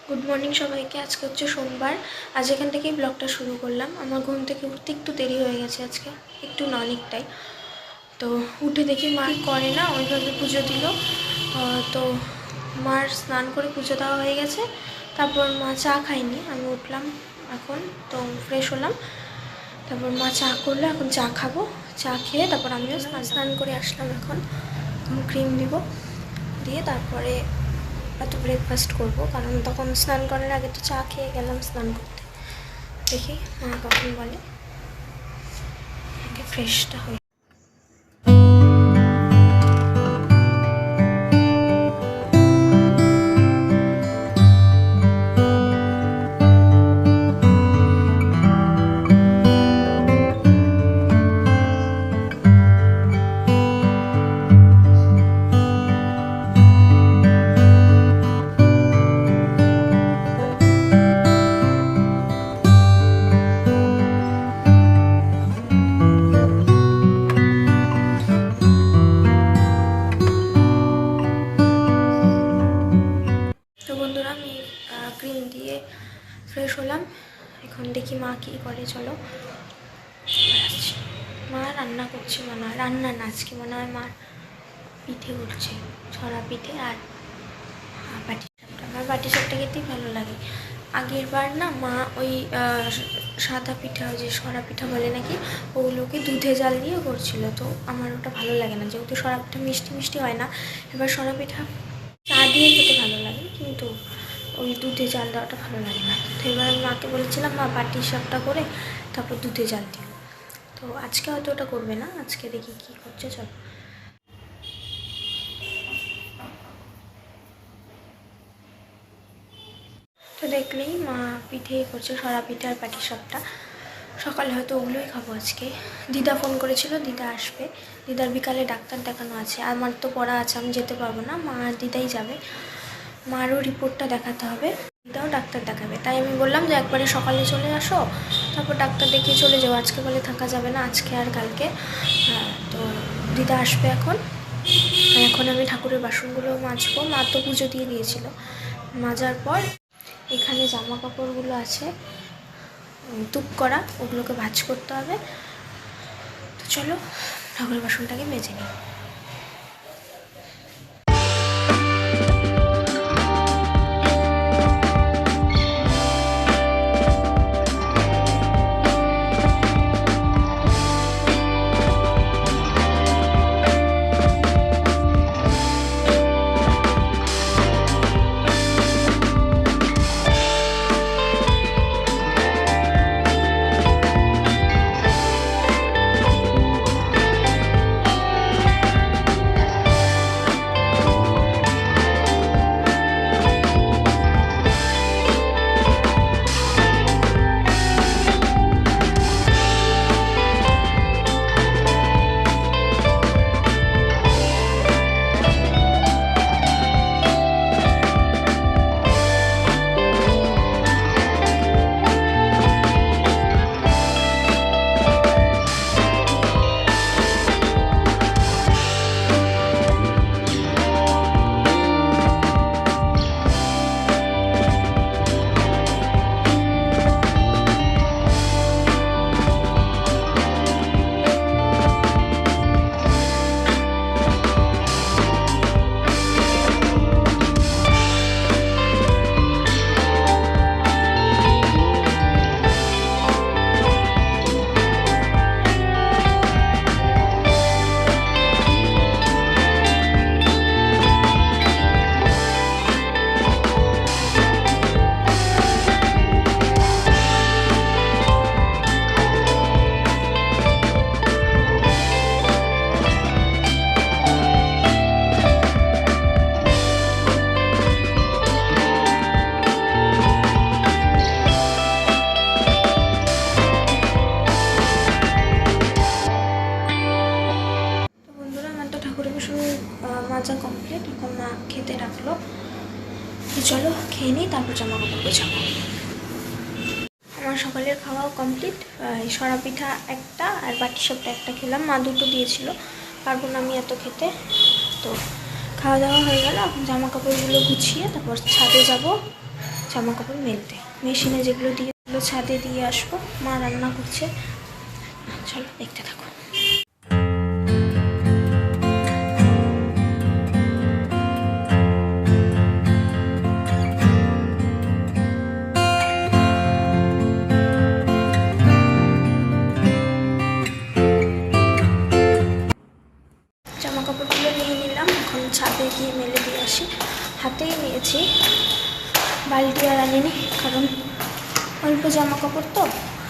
Good morning সবাইকে। আজকে হচ্ছে সোমবার। আজ এখান থেকেই ব্লগটা শুরু করলাম। আমার ঘুম থেকে উঠতে একটু দেরি হয়ে গেছে আজকে, একটু না অনেকটাই। তো উঠে দেখি মা করে না, ওইভাবে পুজো দিল। তো মার স্নান করে পুজো দেওয়া হয়ে গেছে। তারপর মা চা খায়নি, আমি উঠলাম এখন, তো ফ্রেশ হলাম। তারপর মা চা করলো, এখন চা খাবো। চা খেয়ে তারপর আমিও স্নান করে আসলাম। এখন ক্রিম দিব, দিয়ে তারপরে একটু ব্রেকফাস্ট করবো, কারণ তখন স্নান করার আগে তো চা খেয়ে গেলাম স্নান করতে। দেখি মা কখন বলে, ফ্রেশটা হয়ে। তো বন্ধুরা, আমি ক্রিম দিয়ে ফ্রেশ হলাম। এখন দেখি মা কী করে, চলো। মা রান্না করছে, রান্না না, আজকে মনে হয় মা পিঠে করছে, ছড়া পিঠে আর পাটিসাপটা। আমার পাটিসাপটা খেতেই ভালো লাগে। আগের বার না মা ওই সাদা পিঠা, ওই যে সরা পিঠা বলে নাকি, ওগুলোকে দুধে জাল দিয়ে করছিল। তো আমার ওটা ভালো লাগে না, যেহেতু সরা পিঠা মিষ্টি মিষ্টি হয় না। এবার সরা পিঠা চা দিয়ে খেতে ভালো লাগে, কিন্তু ওই দুধে জাল দেওয়াটা ভালো লাগে না। তো এবার আমি মাকে বলেছিলাম মা পাটিসাপটা করে তারপর দুধে জাল দিও। তো আজকে হয়তো ওটা করবে না, আজকে দেখি কী করছে, চলো। তো দেখলেই মা পিঠেই করছে, সরা পিঠে আর পাটিসাপটা। সকালে হয়তো ওগুলোই খাবো আজকে। দিদা ফোন করেছিল, দিদা আসবে। দিদার বিকালে ডাক্তার দেখানো আছে, আমার তো পড়া আছে, আমি যেতে পারবো না, মা আর দিদাই যাবে। মারও রিপোর্টটা দেখাতে হবে, দিদাও ডাক্তার দেখাবে। তাই আমি বললাম যে একবারে সকালে চলে আসো, তারপর ডাক্তার দেখিয়ে চলে যাও, আজকে বলে থাকা যাবে না, আজকে আর কালকে। তো দিদা আসবে এখন। এখন আমি ঠাকুরের বাসনগুলো মাজবো। মা তো পুজো দিয়ে দিয়েছিল। মাজার পর এখানে জামা কাপড়গুলো আছে তুপ করা, ওগুলোকে ভাঁজ করতে হবে। তো চলো ঠাকুরের বাসনটাকে মেজে নিই। মাজা কমপ্লিট, এখন মা খেতে রাখলো। তো চলো খেয়ে নিই, তারপর জামা কাপড় গোছাবো। আমার সকালের খাওয়াও কমপ্লিট। সরা পিঠা একটা আর পাটিসাপটা একটা খেলাম, মা দুটো দিয়েছিল, পারবো না আমি এত খেতে। তো খাওয়া দাওয়া হয়ে গেল, এখন জামা কাপড়গুলো গুছিয়ে তারপর ছাদে যাব। জামা কাপড় মেলতে। মেশিনে যেগুলো দিয়ে ছাদে দিয়ে আসবো। মা রান্না করছে, চলো দেখতে থাকো। জামা কাপড়গুলো নিয়ে নিলাম, এখন ছাদে গিয়ে মেলে দিয়ে আসি। হাতেই নিয়েছি, বালতি আর আনিনি, কারণ অল্প জামা কাপড় তো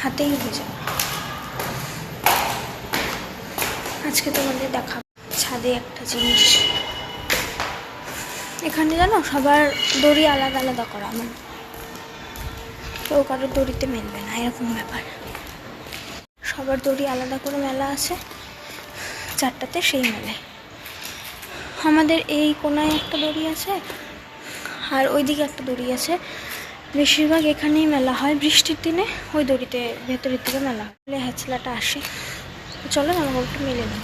হাতেই হয়ে যাবে। আজকে তোমাদের দেখাবো ছাদে একটা জিনিস। এখানে জানো সবার দড়ি আলাদা আলাদা করা, মানে কেউ কারোর দড়িতে মেলবে না, এরকম ব্যাপার। সবার দড়ি আলাদা করে মেলা আছে, 4টাতে সেই মেলে। আমাদের এই কোনায় একটা দড়ি আছে আর ওইদিকে একটা দড়ি আছে। বেশিরভাগ এখানেই মেলা হয়, বৃষ্টির দিনে ওই দড়িতে ভেতরের দিকে মেলা হয়, হ্যাচলাটা আসে। চলো জামা কাপড়টা মেলে নিই।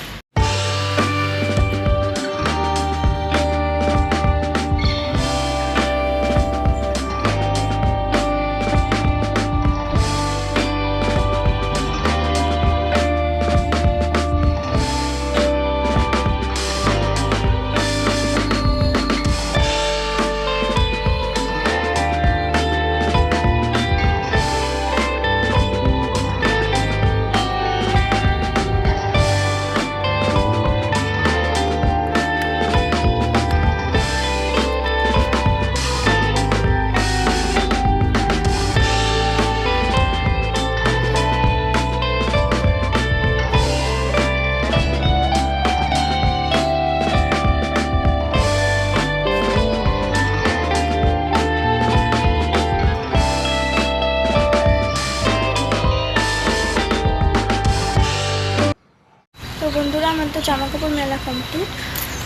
তো বন্ধুরা, আমার তো জামা কাপড় মেলা কমপ্লিট।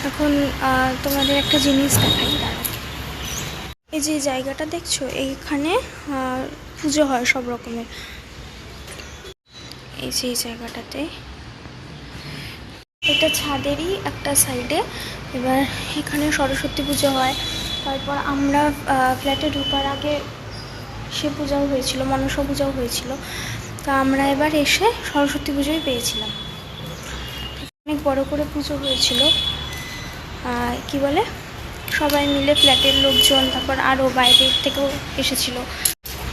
এখন তোমাদের একটা জিনিস দেখাই, দাঁড়াও। এই যে জায়গাটা দেখছো, এইখানে পুজো হয় সব রকমের। এই যে এই জায়গাটাতে, এটা ছাদেরই একটা সাইডে। এবার এখানে সরস্বতী পুজো হয়। তারপর আমরা ফ্ল্যাটে ঢোকার আগে সে পূজাও হয়েছিল, মনসা পূজাও হয়েছিল। তা আমরা এবার এসে সরস্বতী পুজোই পেয়েছিলাম। অনেক বড় করে পুজো হয়েছিল, কি বলে, সবাই মিলে ফ্ল্যাটের লোকজন, তারপর আরও বাইরের থেকেও এসেছিল।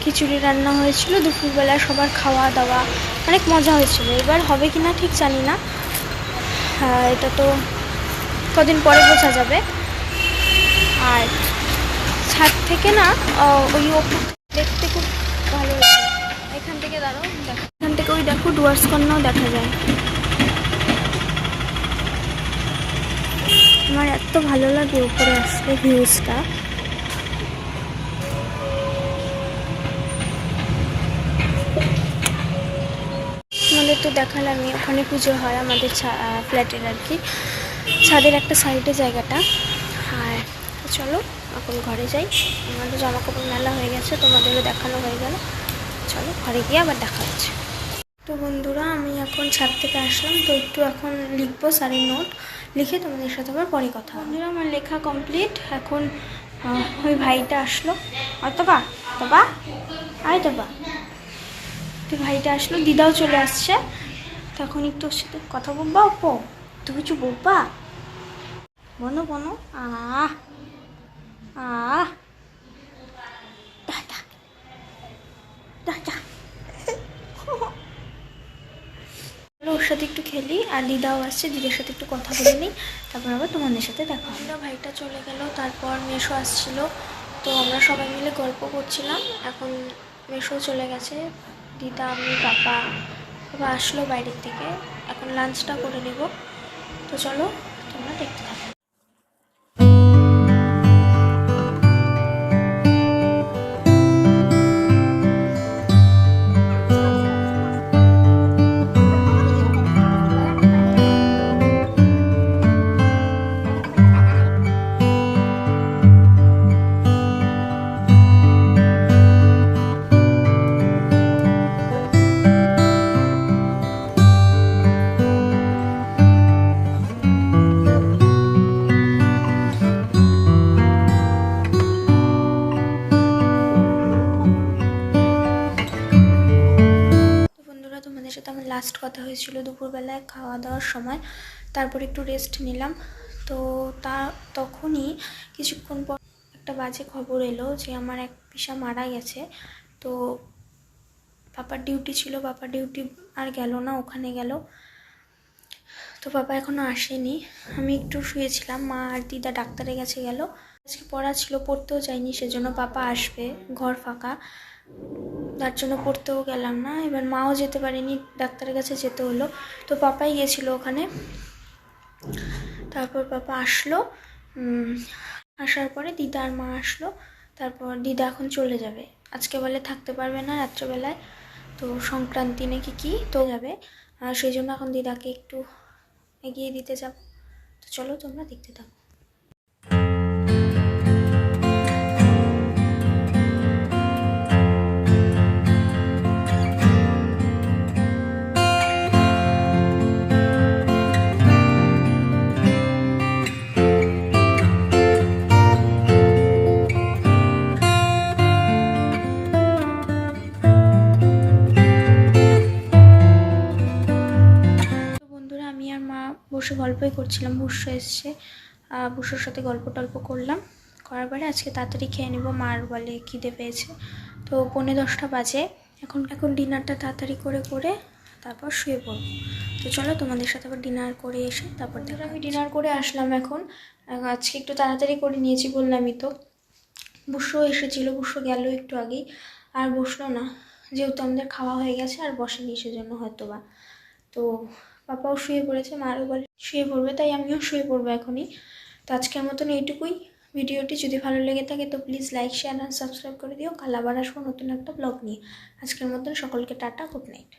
খিচুড়ি রান্না হয়েছিল দুপুরবেলা, সবার খাওয়া দাওয়া, অনেক মজা হয়েছিল। এবার হবে কি না ঠিক জানি না, এটা তো কদিন পরে বোঝা যাবে। আর ছাদ থেকে না ওই দেখতে খুব ভালো লাগে। এখান থেকে দাঁড়াও, এখান থেকে ওই দেখো ডুয়ার্স কন্যাও দেখা যায়। আমার এত ভালো লাগে উপরে আসলে ভিউজটা। আমাদের তো দেখালামই, ওখানে পুজো হয় আমাদের ফ্ল্যাটের আর কি, ছাদের একটা সাইডে জায়গাটা। আর চলো এখন ঘরে যাই। আমাদের জামা কাপড় মেলা হয়ে গেছে, তোমাদেরও দেখানো হয়ে গেল। চলো ঘরে গিয়ে আবার দেখা হচ্ছে। তো বন্ধুরা, আমি এখন ছাদ থেকে আসলাম, তো একটু এখন লিখবো স্যারের নোট, লিখে তোমাদের সাথে আবার পরে কথা। বন্ধুরা, আমার লেখা কমপ্লিট। এখন ওই ভাইটা আসলো, অতবা তবা আয় তবা, তো ভাইটা আসলো, দিদাও চলে আসছে। তখন একটু ওর সাথে কথা বলবা, অপো তো কিছু বলবা, বনো বনো। আহ আহ দাদা দাদা, ওর সাথে একটু খেলি। আর দিদাও আসছে, দিদার সাথে একটু কথা বলে নিই, তারপর আবার তোমাদের সাথে দেখা হলো। ভাইটা চলে গেল, তারপর মেশো আসছিল, তো আমরা সবাই মিলে গল্প করছিলাম। এখন মেশো চলে গেছে, দিদা, আমি, বাবা আসলো বাইরের থেকে। এখন লাঞ্চটা করে নেব, তো চলো তোমরা দেখতে থাকো। লাস্ট কথা হয়েছিল দুপুরবেলায় খাওয়া দাওয়ার সময়। তারপর একটু রেস্ট নিলাম। তো তখনই কিছুক্ষণ পর একটা বাজে খবর এলো যে আমার এক পিসা মারা গেছে। তো পাপার ডিউটি ছিল, পাপার ডিউটি আর গেল না, ওখানে গেল। তো পাপা এখনও আসেনি। আমি একটু শুয়েছিলাম, মা আর দিদা ডাক্তারের কাছে গেল। আজকে পড়া ছিল, পড়তেও যাইনি, সেজন্য পাপা আসবে, ঘর ফাঁকা, তার জন্য পড়তেও গেলাম না। এবার মাও যেতে পারেনি, ডাক্তারের কাছে যেতে হলো। তো পাপাই গেছিল ওখানে। তারপর পাপা আসলো, আসার পরে দিদা আর মা আসলো। তারপর দিদা এখন চলে যাবে, আজকে বলে থাকতে পারবে না রাত্রেবেলায়, তো সংক্রান্তি নাকি কি তো যাবে, আর সেই জন্য এখন দিদাকে একটু এগিয়ে দিতে যাব। তো চলো তোমরা দেখতে থাকো। আমি আর মা বসে গল্পই করছিলাম, বুসু এসছে, বুসুর সাথে গল্প টল্প করলাম, করার পরে আজকে তাড়াতাড়ি খেয়ে নেবো, মার বলে খিদে পেয়েছে। তো 9:45 বাজে, এখন ডিনারটা তাড়াতাড়ি করে তারপর শুয়ে পড়বো। তো চলো তোমাদের সাথে আবার ডিনার করে এসে তারপর আমি ডিনার করে আসলাম। এখন আজকে একটু তাড়াতাড়ি করে নিয়েছি, বললামই তো। বুসুও এসেছিল, বুসু গেল একটু আগেই, আর বসলো না, যেহেতু আমাদের খাওয়া হয়ে গেছে আর বসেনি সেজন্য হয়তো বা। তো পাপাও শুয়ে পড়েছে, মারও বলে শুয়ে পড়বে, তাই আমিও শুয়ে পড়বো এখনই। তো আজকের মতন এইটুকুই। ভিডিওটি যদি ভালো লেগে থাকে তো প্লিজ লাইক, শেয়ার আর সাবস্ক্রাইব করে দিও। কাল আবার আসবো নতুন একটা ব্লগ নিয়ে। আজকের মতন সকলকে টাটা, গুড নাইট।